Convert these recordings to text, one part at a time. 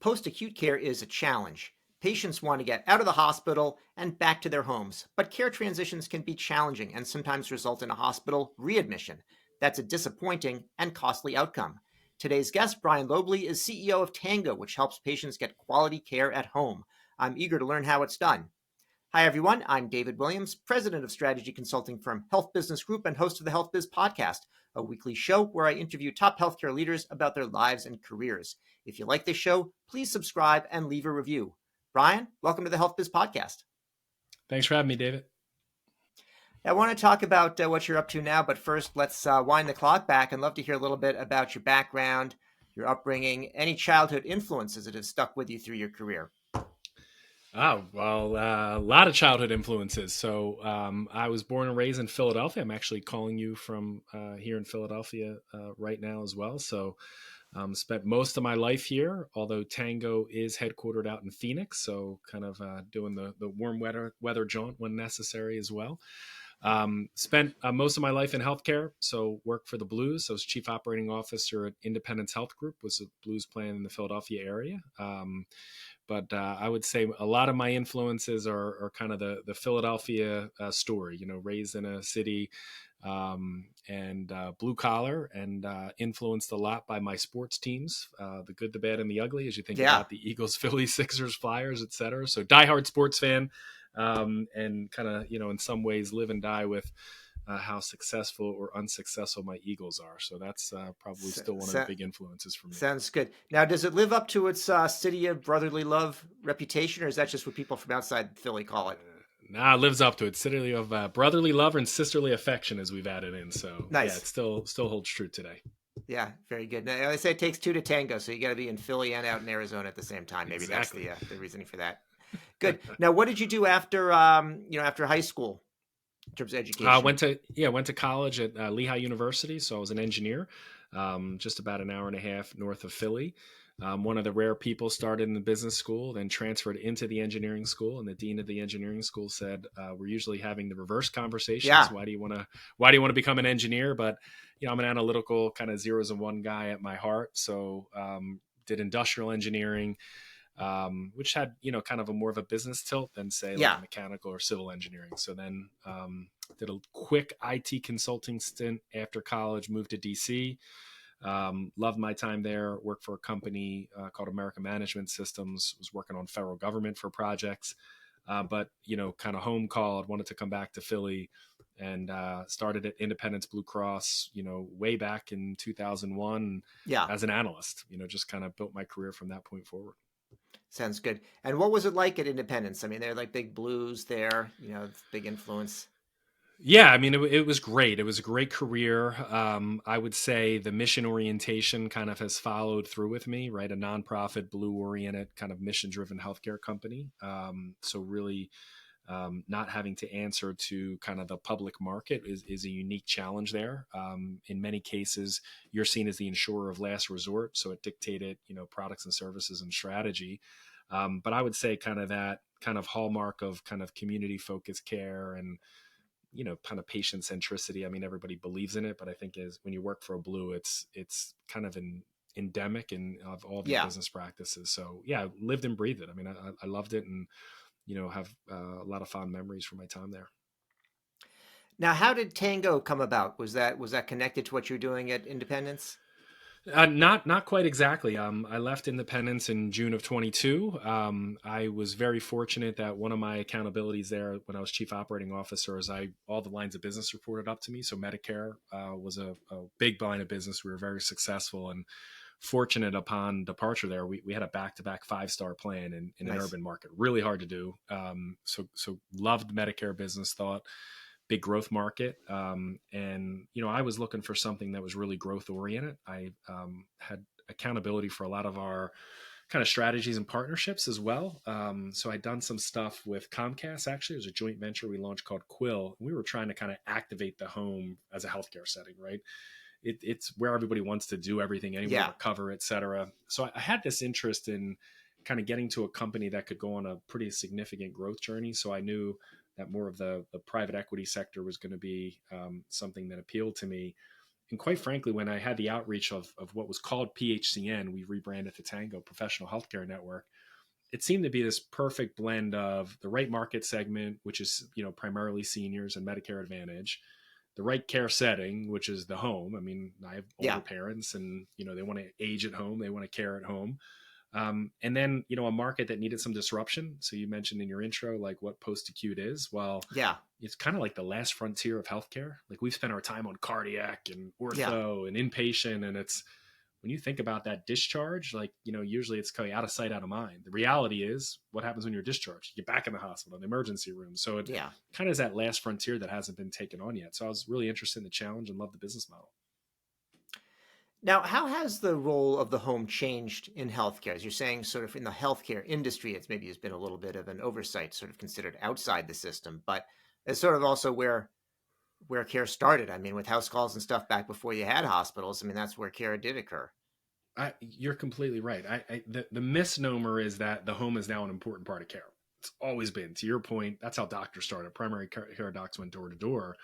Post-acute care is a challenge. Patients want to get out of the hospital and back to their homes, but care transitions can be challenging and sometimes result in a hospital readmission. That's a disappointing and costly outcome. Today's guest, Brian Lobley, is CEO of Tango, which helps patients get quality care at home. I'm eager to learn how it's done. Hi, everyone. I'm David Williams, president of strategy consulting firm Health Business Group and host of the Health Biz Podcast, a weekly show where I interview top healthcare leaders about their lives and careers. If you like this show, please subscribe and leave a review. Brian, welcome to the Health Biz Podcast. Thanks for having me, David. I want to talk about what you're up to now, but first, let's wind the clock back. I'd love to hear a little bit about your background, your upbringing, any childhood influences that have stuck with you through your career. Oh, well, a lot of childhood influences. So I was born and raised in Philadelphia. I'm actually calling you from here in Philadelphia right now as well. So spent most of my life here, although Tango is headquartered out in Phoenix. So kind of doing the warm weather jaunt when necessary as well. Spent most of my life in healthcare. So worked for the Blues. So I was chief operating officer at Independence Health Group, was a Blues plan in the Philadelphia area. But I would say a lot of my influences are kind of the Philadelphia story, raised in a city and blue collar and influenced a lot by my sports teams, the good, the bad, and the ugly, as you think about the Eagles, Phillies, Sixers, Flyers, et cetera. So diehard sports fan and kind of, in some ways live and die with how successful or unsuccessful my Eagles are. So that's probably still one of the big influences for me. Sounds good. Now, does it live up to its city of brotherly love reputation, or is that just what people from outside Philly call it? Nah, it lives up to it. City of brotherly love and sisterly affection, as we've added in. So nice. Yeah, it still holds true today. Yeah, very good. Now, they say it takes two to tango, so you got to be in Philly and out in Arizona at the same time. Maybe exactly. That's the reasoning for that. Good. Now, what did you do after after high school? In terms of education? I went to college at Lehigh University. So I was an engineer, just about an hour and a half north of Philly. One of the rare people started in the business school, then transferred into the engineering school. And the dean of the engineering school said, we're usually having the reverse conversations. Yeah. Why do you want to become an engineer? But, I'm an analytical kind of zeros and one guy at my heart. So did industrial engineering, which had, kind of a more of a business tilt than say like mechanical or civil engineering. So then did a quick IT consulting stint after college, moved to DC, loved my time there, worked for a company called American Management Systems, was working on federal government for projects, but, kind of home called, wanted to come back to Philly and started at Independence Blue Cross, way back in 2001 as an analyst, just kind of built my career from that point forward. Sounds good. And what was it like at Independence? I mean, they're like big Blues there, big influence. Yeah, I mean, it was great. It was a great career. I would say the mission orientation kind of has followed through with me, right? A nonprofit, blue-oriented, kind of mission-driven healthcare company. So really not having to answer to kind of the public market is a unique challenge there. In many cases, you're seen as the insurer of last resort. So it dictated, products and services and strategy. But I would say kind of that kind of hallmark of kind of community-focused care and, kind of patient centricity. I mean, everybody believes in it, but I think when you work for a Blue, it's kind of endemic in of all the business practices. So yeah, lived and breathed it. I mean, I loved it and, have a lot of fond memories from my time there. Now, how did Tango come about? Was that connected to what you're doing at Independence? Not quite exactly. I left Independence in June of 22. I was very fortunate that one of my accountabilities there when I was chief operating officer is all the lines of business reported up to me. So Medicare was a big line of business. We were very successful and fortunate upon departure there. We had a back-to-back 5-star plan in an urban market. Really hard to do. So loved Medicare business, thought big growth market. And, I was looking for something that was really growth oriented. I had accountability for a lot of our kind of strategies and partnerships as well. So I'd done some stuff with Comcast. Actually, it was a joint venture we launched called Quill. We were trying to kind of activate the home as a healthcare setting, right? It's where everybody wants to do everything anyway, recover, et cetera. So I had this interest in kind of getting to a company that could go on a pretty significant growth journey. So I knew that more of the private equity sector was going to be something that appealed to me. And quite frankly, when I had the outreach of what was called PHCN, we rebranded to Tango Professional Healthcare Network. It seemed to be this perfect blend of the right market segment, which is, primarily seniors and Medicare Advantage, the right care setting, which is the home. I mean, I have older Yeah. parents and, they want to age at home. They want to care at home. And then, a market that needed some disruption. So you mentioned in your intro, like what post-acute is. Well, Yeah. it's kind of like the last frontier of healthcare. Like we've spent our time on cardiac and Yeah. ortho and inpatient. And it's, when you think about that discharge, like, usually it's kind of out of sight, out of mind. The reality is what happens when you're discharged? You get back in the hospital, the emergency room. So it Yeah. kind of is that last frontier that hasn't been taken on yet. So I was really interested in the challenge and love the business model. Now, how has the role of the home changed in healthcare? As you're saying, sort of in the healthcare industry, it's maybe has been a little bit of an oversight, sort of considered outside the system, but it's sort of also where care started. I mean, with house calls and stuff back before you had hospitals. I mean, that's where care did occur. You're completely right. The misnomer is that the home is now an important part of care. It's always been. To your point, that's how doctors started. Primary care docs went door to door.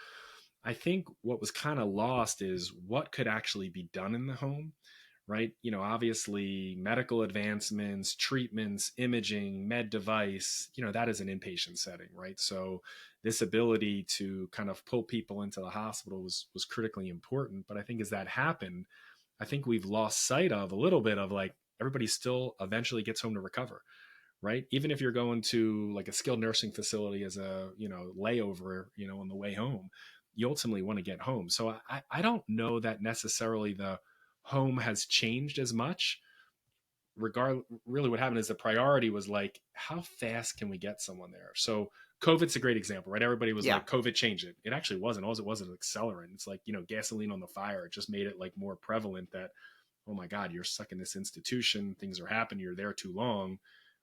I think what was kind of lost is what could actually be done in the home, right? Obviously medical advancements, treatments, imaging, med device, that is an inpatient setting, right? So this ability to kind of pull people into the hospital was critically important. But I think as that happened, I think we've lost sight of a little bit of like everybody still eventually gets home to recover, right? Even if you're going to like a skilled nursing facility as a, layover, on the way home, you ultimately want to get home. So I don't know that necessarily the home has changed as much. Really what happened is the priority was like, how fast can we get someone there? So COVID's a great example, right? Everybody was Yeah. like, COVID changed it. It actually wasn't. All it was an accelerant. It's like, gasoline on the fire. It just made it like more prevalent that, oh my God, you're stuck in this institution. Things are happening. You're there too long.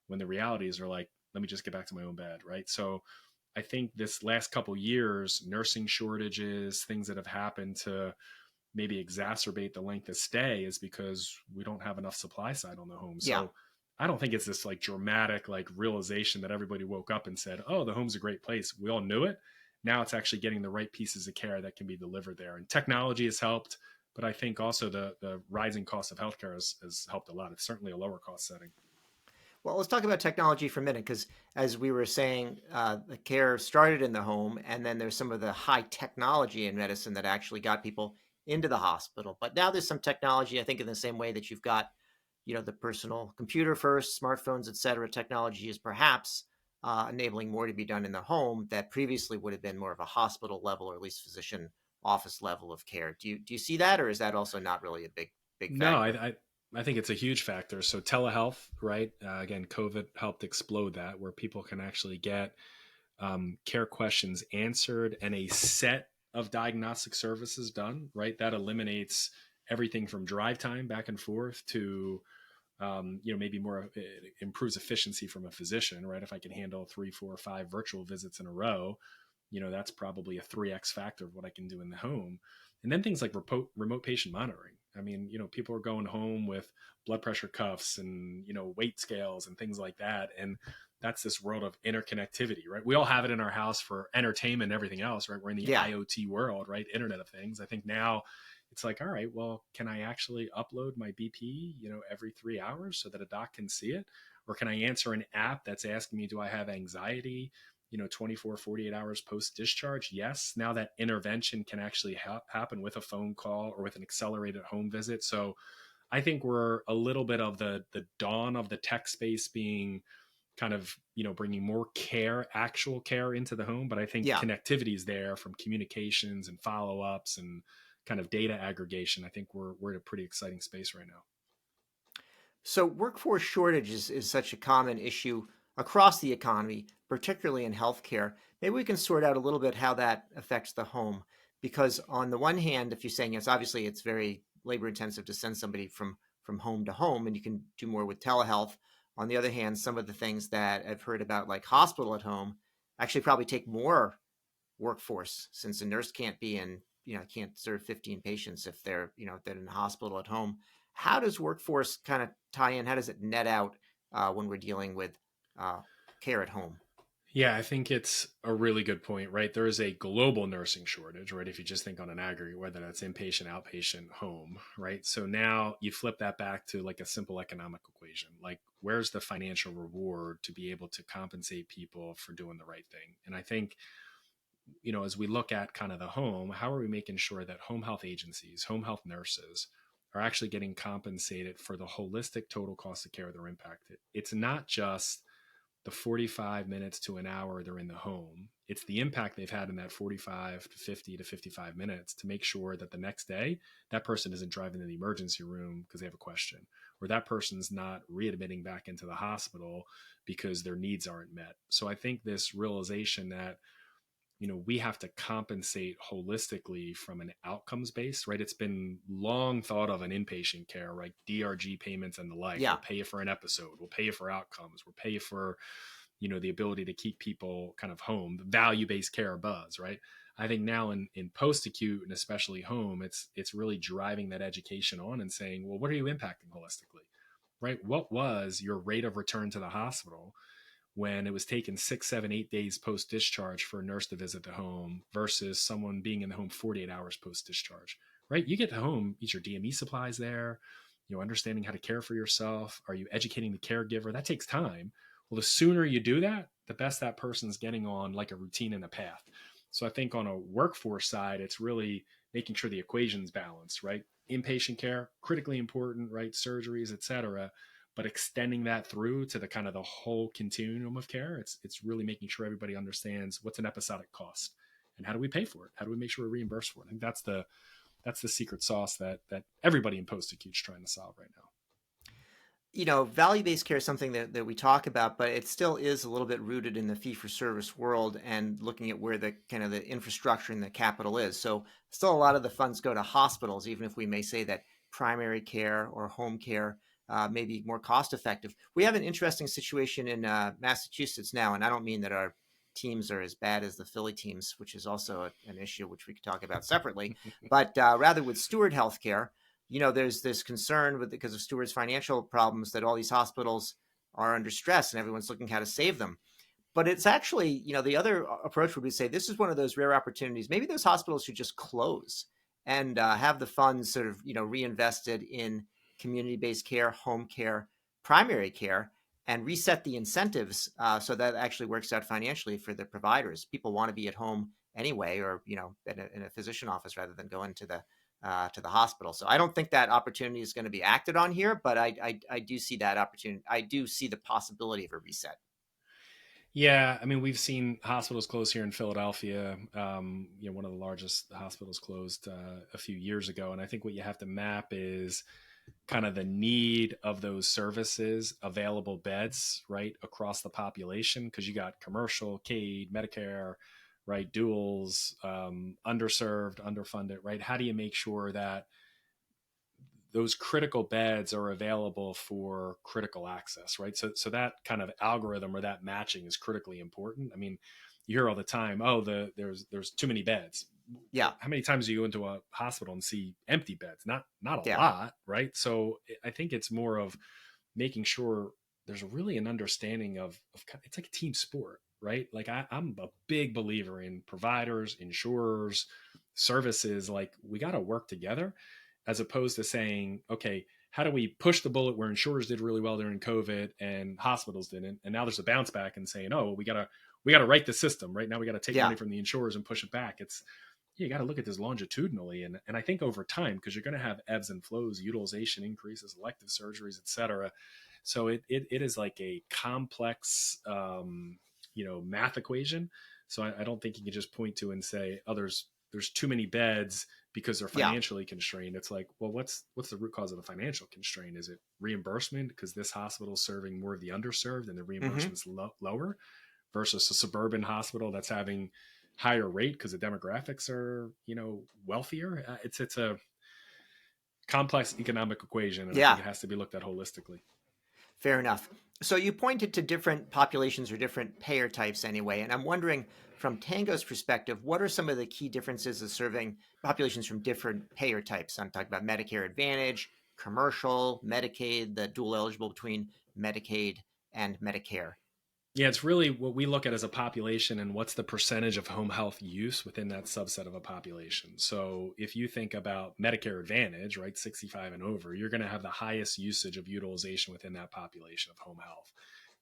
When the realities are like, let me just get back to my own bed, right? So I think this last couple years, nursing shortages, things that have happened to maybe exacerbate the length of stay is because we don't have enough supply side on the home. Yeah. So I don't think it's this like dramatic like realization that everybody woke up and said, oh, the home's a great place. We all knew it. Now it's actually getting the right pieces of care that can be delivered there. And technology has helped, but I think also the rising cost of healthcare has helped a lot. It's certainly a lower cost setting. Well, let's talk about technology for a minute, because as we were saying, the care started in the home, and then there's some of the high technology in medicine that actually got people into the hospital. But now there's some technology, I think, in the same way that you've got, the personal computer first, smartphones, et cetera. Technology is perhaps enabling more to be done in the home that previously would have been more of a hospital level, or at least physician office level of care. Do you see that, or is that also not really a big No, factor? I think it's a huge factor. So telehealth, right? Again, COVID helped explode that, where people can actually get care questions answered and a set of diagnostic services done, right? That eliminates everything from drive time back and forth to, maybe more, it improves efficiency from a physician, right? If I can handle 3, 4, 5 virtual visits in a row, that's probably a 3x factor of what I can do in the home. And then things like remote patient monitoring. I mean, people are going home with blood pressure cuffs and, weight scales and things like that. And that's this world of interconnectivity, right? We all have it in our house for entertainment and everything else, right? We're in the Yeah. IoT world, right? Internet of Things. I think now it's like, all right, well, can I actually upload my BP, every 3 hours so that a doc can see it? Or can I answer an app that's asking me, do I have anxiety? 24, 48 hours post discharge. Yes. Now that intervention can actually happen with a phone call or with an accelerated home visit. So I think we're a little bit of the dawn of the tech space being kind of, bringing more care, actual care into the home. But I think Yeah. connectivity is there from communications and follow-ups and kind of data aggregation. I think we're in a pretty exciting space right now. So workforce shortage is such a common issue across the economy, particularly in healthcare. Maybe we can sort out a little bit how that affects the home. Because on the one hand, if you're saying it's very labor intensive to send somebody from home to home, and you can do more with telehealth. On the other hand, some of the things that I've heard about, like hospital at home, actually probably take more workforce, since a nurse can't be in, can't serve 15 patients if they're, if they're in the hospital at home. How does workforce kind of tie in? How does it net out when we're dealing with uh, care at home. Yeah, I think it's a really good point, right? There is a global nursing shortage, right? If you just think on an aggregate, whether that's inpatient, outpatient, home, right? So now you flip that back to like a simple economic equation. Like, where's the financial reward to be able to compensate people for doing the right thing? And I think, as we look at kind of the home, how are we making sure that home health agencies, home health nurses are actually getting compensated for the holistic total cost of care they're impacted? It's not just the 45 minutes to an hour they're in the home. It's the impact they've had in that 45 to 50 to 55 minutes to make sure that the next day that person isn't driving to the emergency room because they have a question, or that person's not readmitting back into the hospital because their needs aren't met. So I think this realization that we have to compensate holistically from an outcomes base, right? It's been long thought of an inpatient care, right? DRG payments and the like. Yeah. We'll pay you for an episode. We'll pay you for outcomes. We'll pay you for, the ability to keep people kind of home, the value-based care buzz, right? I think now in post-acute and especially home, it's really driving that education on and saying, well, what are you impacting holistically, right? What was your rate of return to the hospital when it was taken 6, 7, 8 days post discharge for a nurse to visit the home versus someone being in the home 48 hours post discharge, right? You get to home, eat your DME supplies there, understanding how to care for yourself. Are you educating the caregiver? That takes time. Well, the sooner you do that, the best that person's getting on like a routine and a path. So I think on a workforce side, it's really making sure the equation's balanced, right? Inpatient care, critically important, right? Surgeries, et cetera, but extending that through to the kind of the whole continuum of care. It's really making sure everybody understands what's an episodic cost and how do we pay for it? How do we make sure we're reimbursed for it? I think that's the secret sauce that everybody in post acute is trying to solve right now. Value-based care is something that we talk about, but it still is a little bit rooted in the fee-for-service world and looking at where the kind of the infrastructure and the capital is. So still a lot of the funds go to hospitals, even if we may say that primary care or home care may be more cost-effective. We have an interesting situation in Massachusetts now, and I don't mean that our teams are as bad as the Philly teams, which is also an issue which we could talk about separately, but rather with Steward Healthcare. There's this concern because of Steward's financial problems that all these hospitals are under stress and everyone's looking how to save them. But it's actually, the other approach would be to say this is one of those rare opportunities. Maybe those hospitals should just close and have the funds sort of, reinvested in community-based care, home care, primary care, and reset the incentives so that actually works out financially for the providers. People want to be at home anyway, or in a physician office rather than go into to the hospital. So I don't think that opportunity is going to be acted on here, but I do see that opportunity. I do see the possibility of a reset. Yeah, I mean, we've seen hospitals close here in Philadelphia. One of the largest hospitals closed a few years ago, and I think what you have to map is kind of the need of those services, available beds, right, across the population, because you got commercial, CAID, Medicare, right, duals, underserved, underfunded, right? How do you make sure that those critical beds are available for critical access, right? So that kind of algorithm or that matching is critically important. I mean, you hear all the time, oh, there's too many beds. Yeah. How many times do you go into a hospital and see empty beds? Not a Yeah. lot, right? So I think it's more of making sure there's really an understanding of it's like a team sport, right? Like I'm a big believer in providers, insurers, services. Like we got to work together, as opposed to saying, okay, how do we push the bullet where insurers did really well during COVID and hospitals didn't, and now there's a bounce back and saying, oh, we gotta write the system right now. We got to take money from the insurers and push it back. You got to look at this longitudinally, and I think over time, because you're going to have ebbs and flows, utilization increases, elective surgeries, et cetera. So it is like a complex, math equation. So I don't think you can just point to and say, oh, there's too many beds because they're financially constrained. It's like, well, what's the root cause of the financial constraint? Is it reimbursement because this hospital is serving more of the underserved and the reimbursement's lower versus a suburban hospital that's having higher rate because the demographics are, wealthier? It's a complex economic equation, and I think it has to be looked at holistically. Fair enough. So you pointed to different populations or different payer types anyway, and I'm wondering from Tango's perspective, what are some of the key differences of serving populations from different payer types? I'm talking about Medicare Advantage, commercial, Medicaid, the dual eligible between Medicaid, and Medicare? Yeah, it's really what we look at as a population and what's the percentage of home health use within that subset of a population. So if you think about Medicare Advantage, right, 65 and over, you're going to have the highest usage of utilization within that population of home health.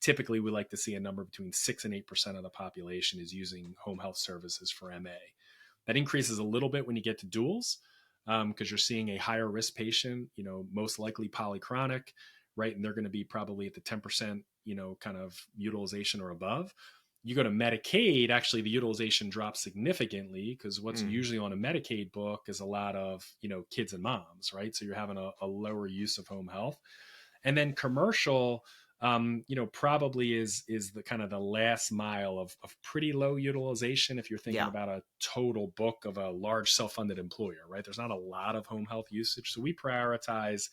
Typically, we like to see a number between 6 and 8% of the population is using home health services for MA. That increases a little bit when you get to duals, because you're seeing a higher risk patient, most likely polychronic, right? And they're going to be probably at the 10%, kind of utilization or above. You go to Medicaid, actually the utilization drops significantly because what's Mm, usually on a Medicaid book is a lot of, kids and moms, right? So you're having a lower use of home health. And then commercial, probably is the kind of the last mile of pretty low utilization if you're thinking yeah. about a total book of a large self-funded employer, right? There's not a lot of home health usage. So we prioritize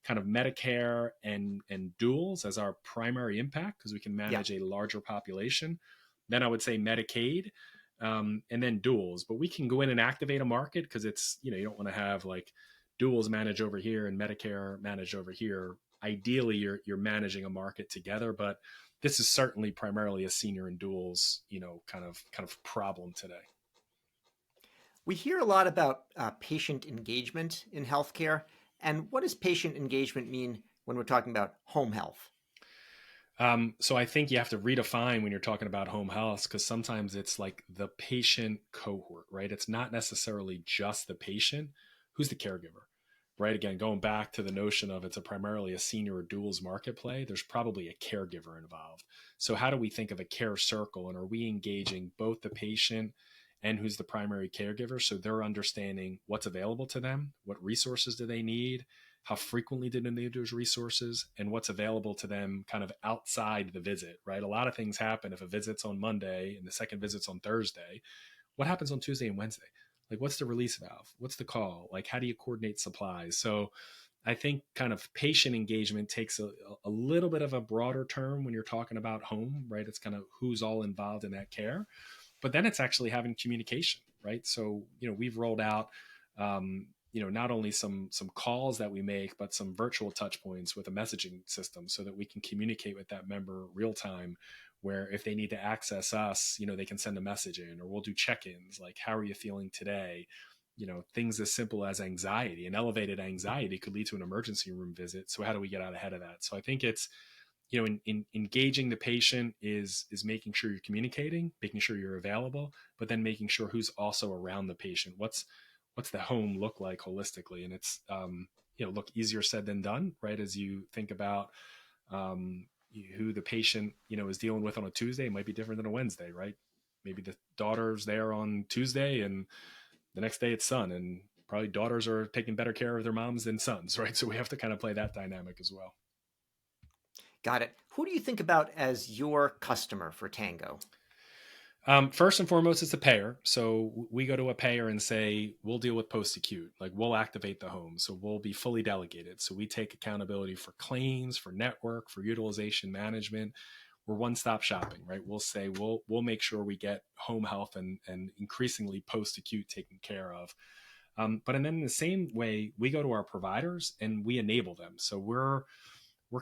kind of Medicare and duals as our primary impact because we can Yeah. manage a larger population. Then I would say Medicaid, and then duals. But we can go in and activate a market because it's, you don't want to have like duals managed over here and Medicare managed over here. Ideally, you're managing a market together, but this is certainly primarily a senior and duals, kind of problem today. We hear a lot about patient engagement in healthcare. And what does patient engagement mean when we're talking about home health? So I think you have to redefine when you're talking about home health because sometimes it's like the patient cohort, right? It's not necessarily just the patient who's the caregiver, right? Again, going back to the notion of it's primarily a senior or duals market play, there's probably a caregiver involved. So how do we think of a care circle and are we engaging both the patient and who's the primary caregiver so they're understanding what's available to them, what resources do they need, how frequently do they need those resources, and what's available to them kind of outside the visit, right? A lot of things happen if a visit's on Monday and the second visit's on Thursday. What happens on Tuesday and Wednesday? Like, what's the release valve? What's the call? Like, how do you coordinate supplies? So I think kind of patient engagement takes a little bit of a broader term when you're talking about home, right? It's kind of who's all involved in that care. But then it's actually having communication, right? So, we've rolled out not only some calls that we make, but some virtual touch points with a messaging system so that we can communicate with that member real time, where if they need to access us, they can send a message in, or we'll do check-ins like, how are you feeling today? Things as simple as anxiety. And elevated anxiety could lead to an emergency room visit. So how do we get out ahead of that? So I think it's, in engaging the patient is making sure you're communicating, making sure you're available, but then making sure who's also around the patient. What's the home look like holistically? And it's look, easier said than done, right? As you think about who the patient is dealing with on a Tuesday, it might be different than a Wednesday, right? Maybe the daughter's there on Tuesday and the next day it's son, and probably daughters are taking better care of their moms than sons, right? So we have to kind of play that dynamic as well. Got it. Who do you think about as your customer for Tango? First and foremost, it's a payer. So we go to a payer and say, we'll deal with post-acute. Like, we'll activate the home. So we'll be fully delegated. So we take accountability for claims, for network, for utilization management. We're one-stop shopping, right? We'll say, we'll make sure we get home health and increasingly post-acute taken care of. But and then in the same way, we go to our providers and we enable them. So we're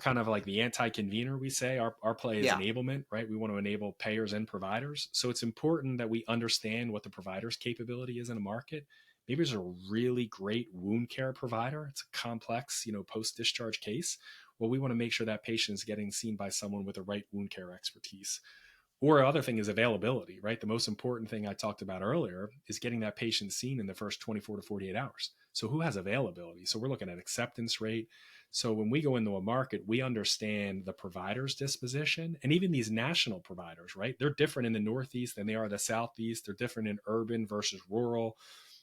kind of like the anti-convener. We say our play is Yeah. enablement, right? We want to enable payers and providers. So it's important that we understand what the provider's capability is in a market. Maybe there's a really great wound care provider. It's a complex, post-discharge case. Well, we want to make sure that patient is getting seen by someone with the right wound care expertise. Or other thing is availability, right? The most important thing I talked about earlier is getting that patient seen in the first 24 to 48 hours. So who has availability? So we're looking at acceptance rate. So when we go into a market, we understand the provider's disposition, and even these national providers, right? They're different in the Northeast than they are the Southeast. They're different in urban versus rural.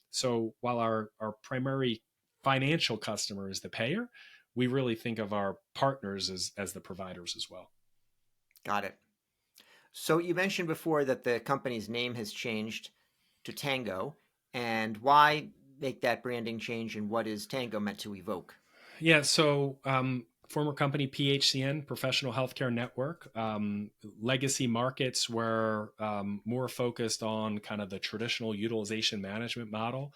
So while our primary financial customer is the payer, we really think of our partners as the providers as well. Got it. So you mentioned before that the company's name has changed to Tango, and why make that branding change, and what is Tango meant to evoke? Yeah, so former company PHCN, Professional Healthcare Network, legacy markets were more focused on kind of the traditional utilization management model.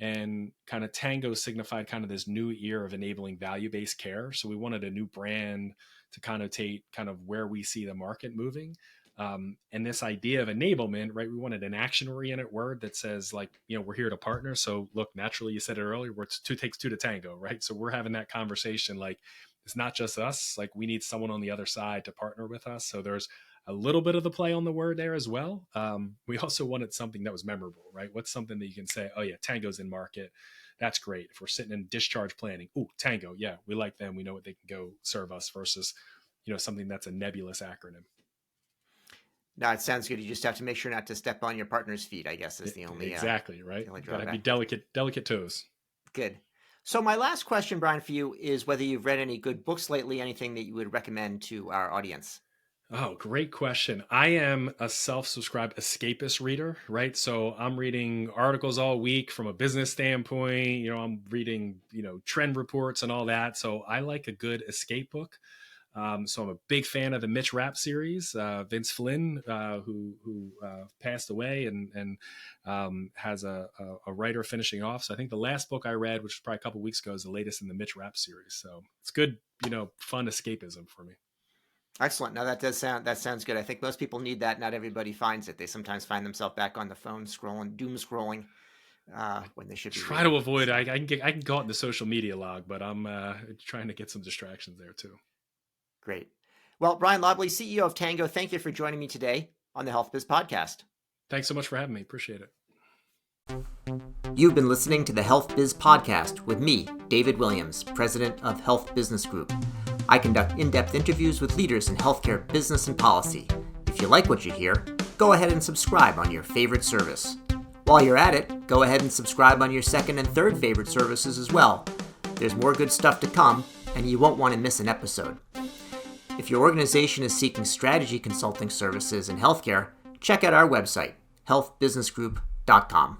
And kind of Tango signified kind of this new era of enabling value-based care. So we wanted a new brand to connotate kind of where we see the market moving. And this idea of enablement, right? We wanted an action-oriented word that says, like, we're here to partner. So look, naturally, you said it earlier, where it's two takes two to tango, right? So we're having that conversation, like, it's not just us, like we need someone on the other side to partner with us. So there's a little bit of the play on the word there as well. We also wanted something that was memorable, right? What's something that you can say, oh yeah, Tango's in market. That's great. If we're sitting in discharge planning, ooh, Tango, yeah, we like them. We know what they can go serve us versus, something that's a nebulous acronym. No, it sounds good. You just have to make sure not to step on your partner's feet, I guess, is the only exactly right. The only Gotta drawback. be delicate toes. Good. So my last question, Brian, for you is whether you've read any good books lately, anything that you would recommend to our audience. Oh, great question. I am a self-subscribed escapist reader, right? So I'm reading articles all week from a business standpoint. I'm reading, trend reports and all that. So I like a good escape book. So I'm a big fan of the Mitch Rapp series. Vince Flynn, who passed away and has a writer finishing off. So I think the last book I read, which was probably a couple weeks ago, is the latest in the Mitch Rapp series. So it's good, fun escapism for me. Excellent. No, that sounds good. I think most people need that. Not everybody finds it. They sometimes find themselves back on the phone doom scrolling when they should be try to avoid it. I can go out in the social media log, but I'm trying to get some distractions there too. Great. Well, Brian Lobley, CEO of Tango, thank you for joining me today on the Health Biz Podcast. Thanks so much for having me. Appreciate it. You've been listening to the Health Biz Podcast with me, David Williams, President of Health Business Group. I conduct in-depth interviews with leaders in healthcare business and policy. If you like what you hear, go ahead and subscribe on your favorite service. While you're at it, go ahead and subscribe on your second and third favorite services as well. There's more good stuff to come, and you won't want to miss an episode. If your organization is seeking strategy consulting services in healthcare, check out our website, healthbusinessgroup.com.